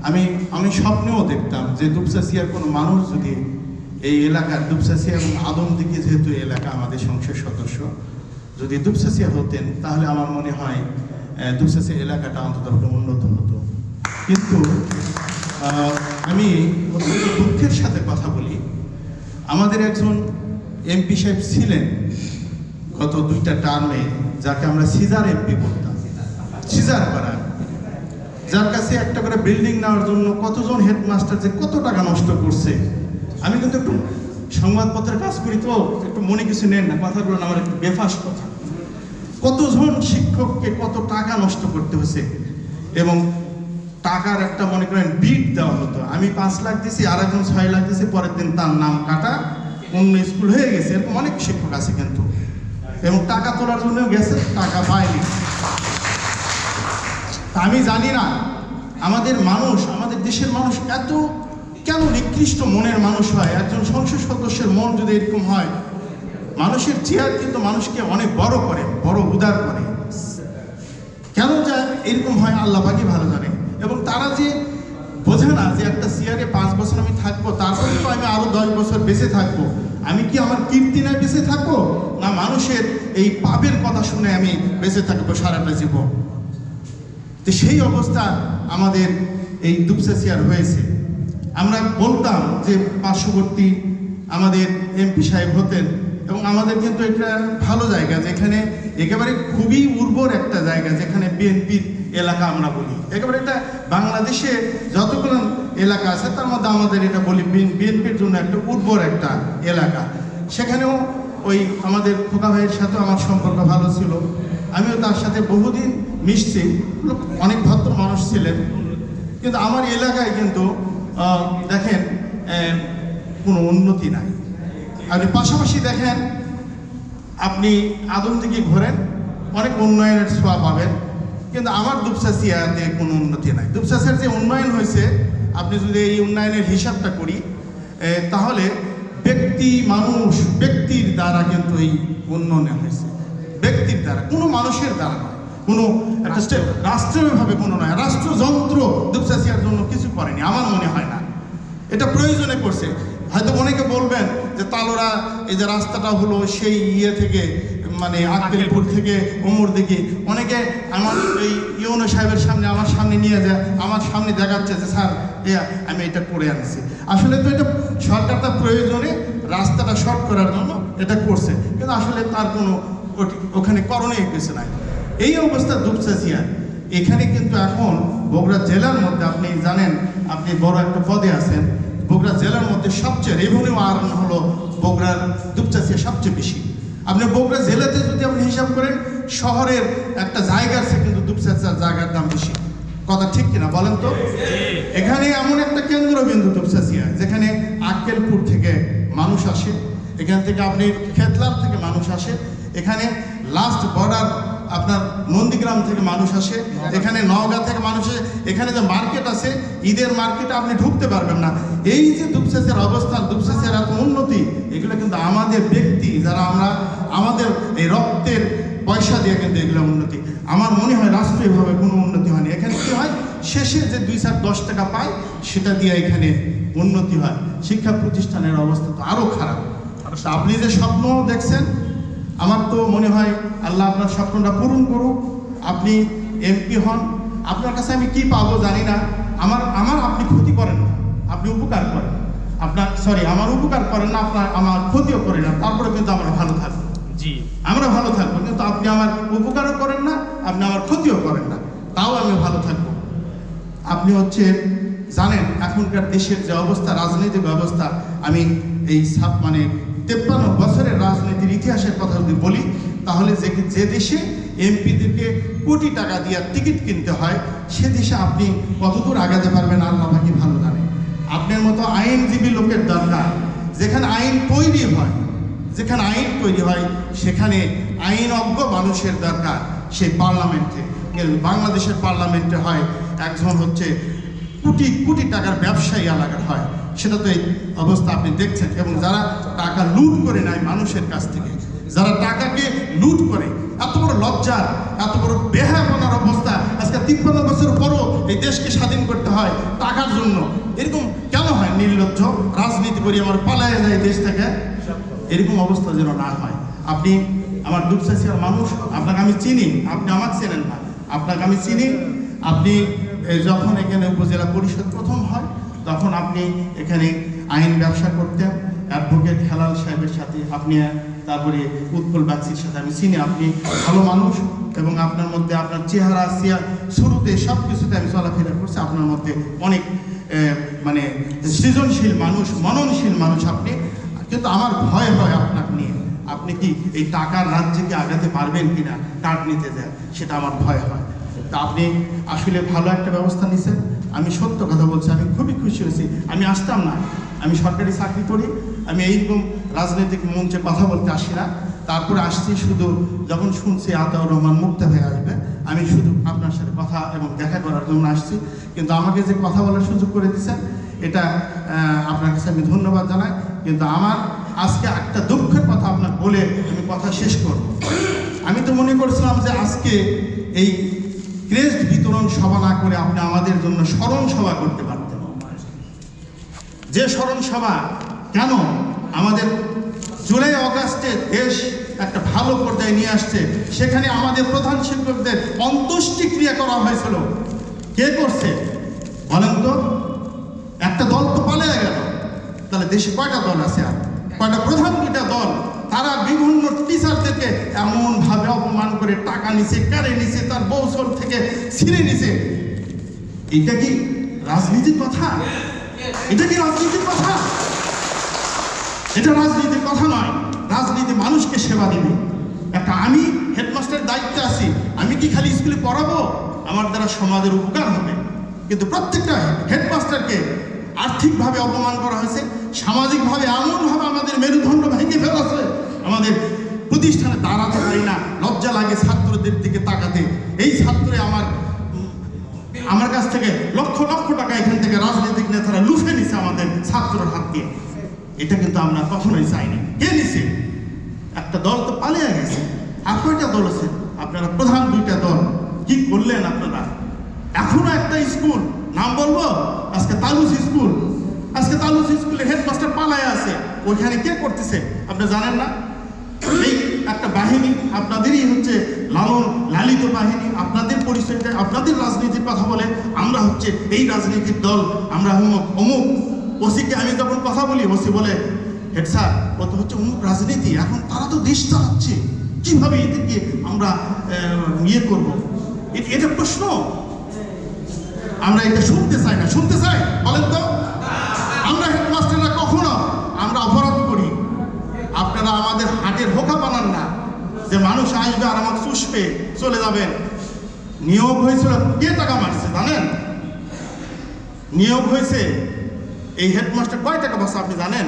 আমি স্বপ্নেও দেখতাম যে দুপচাচিয়ার কোনো মানুষ যদি এই এলাকার দুপচাচিয়া এবং আদমদিঘি যেহেতু এলাকা আমাদের সংসদ সদস্য যদি দুপচাচিয়া হতেন তাহলে আমার মনে হয় দুপচাচিয়া এলাকাটা অন্তত উন্নত হতো। কিন্তু আমি অত্যন্ত দুঃখের সাথে কথা বলি, আমাদের একজন এমপি সাহেব ছিলেন গত 2টা টার্মে, যাকে আমরা সিজার এমপি বলতাম, সিজার পাড়া, যার কাছে একটা করে বিল্ডিং নেওয়ার জন্য কতজন হেডমাস্টার যে কত টাকা নষ্ট করছে। আমি কিন্তু একটু সংবাদপত্রের কাজ করি, তো একটু মনে কিছু নেন না, কথাগুলো আমার একটু বেফাস কথা। কতজন শিক্ষককে কত টাকা নষ্ট করতে হয়েছে, এবং টাকার একটা মনে করেন বিট দেওয়া হতো। আমি 5 লাখ দিছি, আর একজন 6 লাখ দিছি, পরের দিন তার নাম কাটা, অন্য স্কুল হয়ে গেছে। এরকম অনেক শিক্ষক আছে কিন্তু, এবং টাকা তোলার জন্য গেছে, টাকা পায়নি। আমি জানি না আমাদের মানুষ, আমাদের দেশের মানুষ এত কেন নিকৃষ্ট মনের মানুষ হয়। একজন সংসদ সদস্যের মন যদি এরকম হয়, মানুষের চেয়ার কিন্তু মানুষকে অনেক বড় করে, বড় উদার করে। কেন যা এরকম হয় আল্লাহ পাকই ভালো জানে। এবং তারা যে বোঝে না যে একটা চেয়ারে 5 বছর আমি থাকবো, তারপরে তো আমি আরো 10 বছর বেঁচে থাকবো। আমি কি আমার কীর্তি না বেঁচে থাকবো, না মানুষের এই পাপের কথা শুনে আমি বেঁচে থাকবো সারাটা জীবন। তো সেই অবস্থা আমাদের এই দুপচাচিয়ার হয়েছে। আমরা বলতাম যে পার্শ্ববর্তী আমাদের এমপি সাহেব হতেন, এবং আমাদের কিন্তু এটা ভালো জায়গা, যেখানে একেবারে খুবই উর্বর একটা জায়গা, যেখানে বিএনপির এলাকা আমরা বলি। একেবারে এটা বাংলাদেশে যতগুলো এলাকা আছে তার মধ্যে আমাদের এটা বলি বিএনপির জন্য একটা উর্বর একটা এলাকা। সেখানেও ওই আমাদের খোকা ভাইয়ের সাথে আমার সম্পর্ক ভালো ছিল, আমিও তার সাথে বহুদিন মিশছি, অনেক ভদ্র মানুষ ছিলেন। কিন্তু আমার এলাকায় কিন্তু দেখেন কোনো উন্নতি নাই। আপনি পাশাপাশি দেখেন, আপনি আদমদিঘি ঘোরেন, অনেক উন্নয়নের ছোঁয়া পাবেন, কিন্তু আমার দুপচাচিয়াতে কোনো উন্নতি নাই। দুপচাচিয়ার যে উন্নয়ন হয়েছে, আপনি যদি এই উন্নয়নের হিসাবটা করি, তাহলে ব্যক্তির দ্বারা কিন্তু এই উন্নয়ন হয়েছে, ব্যক্তির দ্বারা, কোনো মানুষের দ্বারা নয়, কোনো একটা রাষ্ট্রীয়ভাবে কোনো নয়। রাষ্ট্রযন্ত্র দুপচাচিয়ার জন্য কিছু করেনি, আমার মনে হয় না। এটা প্রয়োজনে করছে। হয়তো অনেকে বলবেন যে তালোড়া এই যে রাস্তাটা হলো সেই থেকে, মানে আক্কেলপুর থেকে ওমরদিঘি, অনেকে আমার এই ইউনো সাহেবের সামনে, আমার সামনে নিয়ে যায়, আমার সামনে দেখাচ্ছে যে স্যার আমি এটা করে আনছি। আসলে তো এটা সরকার তার প্রয়োজনে রাস্তাটা শর্ট করার জন্য এটা করছে, কিন্তু আসলে তার কোনো ওখানে করণীয় কিছু নাই। এই অবস্থা দুপচাচিয়া। এখানে কিন্তু এখন বগুড়া জেলার মধ্যে, আপনি জানেন, আপনি বড় একটা পদে আছেন, বগুড়া জেলার মধ্যে সবচেয়ে রেভিনিউ আর্ন হলো বগুড়ার দুপচাচিয়া সবচেয়ে বেশি। আপনি বগুড়া জেলাতে যদি আপনি হিসাব করেন, শহরের একটা জায়গার চেয়ে কিন্তু দুপচাচিয়ার জায়গার দাম বেশি। কথা ঠিক কিনা বলেন তো? এখানে এমন একটা কেন্দ্রবিন্দু দুপচাচিয়া, যেখানে আক্কেলপুর থেকে মানুষ আসে, এখান থেকে আপনি খেতলার থেকে মানুষ আসে, এখানে লাস্ট বর্ডার আপনার নন্দীগ্রাম থেকে মানুষ আসে, এখানে নওগাঁ থেকে মানুষ আসে, এখানে যে মার্কেট আছে, ঈদের মার্কেটে আপনি ঢুকতে পারবেন না। এই যে দুপচাচিয়ার অবস্থান, দুপচাচিয়ার এত উন্নতি, এগুলো কিন্তু আমাদের ব্যক্তি যারা আমরা আমাদের এই রক্তের পয়সা দিয়ে কিন্তু এগুলো উন্নতি। আমার মনে হয় রাষ্ট্রীয়ভাবে কোনো উন্নতি হয়নি। এখানে কি হয়, শেষে যে 2-10 টাকা পায় সেটা দিয়ে এখানে উন্নতি হয়। শিক্ষা প্রতিষ্ঠানের অবস্থা তো আরও খারাপ। আপনি যে স্বপ্ন দেখছেন, আমার তো মনে হয় আল্লাহ আপনার স্বপ্নটা পূরণ করুক, আপনি এমপি হন। আপনার কাছে আমি কি পাবো জানি না, আমার আপনি ক্ষতি করেন না, আপনি উপকার করেন। আমার উপকার করেন না, আমার ক্ষতিও করেন না, তারপরে কিন্তু আমরা ভালো থাকবো। জি, আমরা ভালো থাকবো, কিন্তু আপনি আমার উপকারও করেন না, আপনি আমার ক্ষতিও করেন না, তাও আমি ভালো থাকবো। আপনি জানেন এখনকার দেশের যে অবস্থা, রাজনৈতিক অবস্থা, আমি এই 53 বছরের রাজনীতির ইতিহাসের কথা যদি বলি, তাহলে যে দেশে এমপিদেরকে কোটি টাকা দিয়ে টিকিট কিনতে হয়, সে দেশে আপনি কতদূর আগাতে পারবেন আল্লাহ পাকি ভালো জানে। আপনার মতো আইনজীবী লোকের দরকার। যেখানে আইন তৈরি হয় সেখানে আইনজ্ঞ মানুষের দরকার। সেই পার্লামেন্টে, বাংলাদেশের পার্লামেন্টে হয় একজন কোটি কোটি টাকার ব্যবসায়ী এলাকার হয়, সেটা তো এই অবস্থা আপনি দেখছেন। এবং যারা টাকা লুট করে নেয় মানুষের কাছ থেকে, যারা টাকাকে লুট করে, এত বড় লজ্জার, এত বড় বেহায়াপনার অবস্থা আজকে 53 বছর পরও এই দেশকে স্বাধীন করতে হয় টাকার জন্য। এরকম কেন হয়? নির্লজ্জ রাজনীতি করি আমার পালায় যায় দেশ থেকে, এরকম অবস্থা যেন না হয়। আপনি আমার দুপচাচিয়ার মানুষ, আপনাকে আমি চিনি, আপনি আমাকে চেনেন না, আপনাকে আমি চিনি। আপনি যখন এখানে উপজেলা পরিষদ প্রথম হয় তখন আপনি এখানে আইন ব্যবসা করতেন অ্যাডভোকেট হেলাল সাহেবের সাথে, আপনি তারপরে উৎপল বাগচির সাথে আমি চিনি। আপনি ভালো মানুষ এবং আপনার মধ্যে আপনার চেহারা শুরুতে সব কিছুতে আমি চলাফেরা করছি, আপনার মধ্যে অনেক মানে সৃজনশীল মানুষ, মননশীল মানুষ আপনি। কিন্তু আমার ভয় হয় আপনাকে নিয়ে, আপনি কি এই টাকার রাজ্যে কি আগাতে পারবেন কিনা, কার্ড নিতে দেন, সেটা আমার ভয় হয়। তা আপনি আসলে ভালো একটা ব্যবস্থা নিছেন, আমি সত্য কথা বলছি, আমি খুবই খুশি হয়েছি। আমি আসতাম না, আমি সরকারি চাকরি করি, আমি এইরকম রাজনৈতিক মঞ্চে কথা বলতে আসি না। তারপরে আসছি শুধু যখন শুনছি আতাউর রহমান মুক্তা ভাই আসবে, আমি শুধু আপনার সাথে কথা এবং দেখা করার জন্য আসছি। কিন্তু আমাকে যে কথা বলার সুযোগ করে দিয়েছেন, এটা আপনার কাছে আমি ধন্যবাদ জানাই। কিন্তু আমার আজকে একটা দুঃখের কথা আপনার বলে আমি কথা শেষ করব। আমি তো মনে করছিলাম যে আজকে এই ক্রেস্ট বিতরণ সভা না করে আপনি আমাদের জন্য স্মরণ সভা করতে পারতেন। যে স্মরণ সভা কেন আমাদের জুলাই অগাস্টে দেশ একটা ভালো পর্যায়ে নিয়ে আসছে, সেখানে আমাদের প্রধান শিক্ষকদের অন্ত্যেষ্টিক্রিয়া করা হয়েছিল। কে করছে বলেন তো? একটা দল তো পালিয়ে গেল, তাহলে দেশে কয়টা দল আছে? আর কয়টা প্রধান দুইটা দল, তারা বিভিন্ন টিচারদেরকে এমনভাবে অপমান করে টাকা নিছে, কারে নিছে, তার বৌসল থেকে ছিঁড়ে নিছে। এটা কি রাজনীতির কথা? এটা কি রাজনীতির কথা? এটা রাজনীতির কথা নয়। রাজনীতি মানুষকে সেবা দিবে। একটা আমি হেডমাস্টারের দায়িত্বে আছি, আমি কি খালি স্কুলে পড়াবো? আমার দ্বারা সমাজের উপকার হবে। কিন্তু প্রত্যেকটা হেডমাস্টারকে আর্থিকভাবে অপমান করা হয়েছে, সামাজিকভাবে এমনভাবে আমাদের মেরুদণ্ড ভেঙে ফেলেছে, আমাদের প্রতিষ্ঠানে দাঁড়াতে পারি না, লজ্জা লাগে ছাত্রদের দিকে তাকাতে। এই ছাত্রে আমার কাছ থেকে লক্ষ লক্ষ টাকা এখান থেকে রাজনৈতিক নেতারা লুফে নিছে আমাদের ছাত্রর হাত দিয়ে। এটা কিন্তু আমরা কখনোই চাইনি। কে নিছে? একটা দল তো পালিয়ে গেছে। আর কয়টা দল আছে? আপনারা প্রধান দুইটা দল কি করলেন আপনারা? এখনো একটা স্কুল নাম বলবো, আজকে তালুস স্কুল, আজকে তালুস স্কুলে হেডমাস্টার পালায় আছে। ওইখানে কে করতেছে আপনি জানেন না? এই একটা বাহিনী, আপনাদেরই হচ্ছে লালন লালিত বাহিনী, আপনাদের পরিচয়টা, আপনাদের রাজনীতির কথা বলে আমরা হচ্ছে এই রাজনীতির দল, আমরা অমুক। ওসিকে আমি যখন কথা বলি, ওসি বলে হেড স্যার ও তো হচ্ছে অমুক রাজনীতি, এখন তারা তো দেশ চালাচ্ছে, কিভাবে এদেরকে আমরা ইয়ে করবো? এটা প্রশ্ন, আমরা এটা শুনতে চাই না। শুনতে চাই বলেন তো? আমরা হেডমাস্টাররা কখনো আমরা অপরাধ করি, আপনারা আমাদের হাটের হোকা বানান না যে মানুষ আসবে আর আমাকে চুষবে চলে যাবেন। নিয়োগ হয়েছিল, কে টাকা মারছে জানেন? নিয়োগ হয়েছে এই হেডমাস্টার কয় টাকা বসে আপনি জানেন?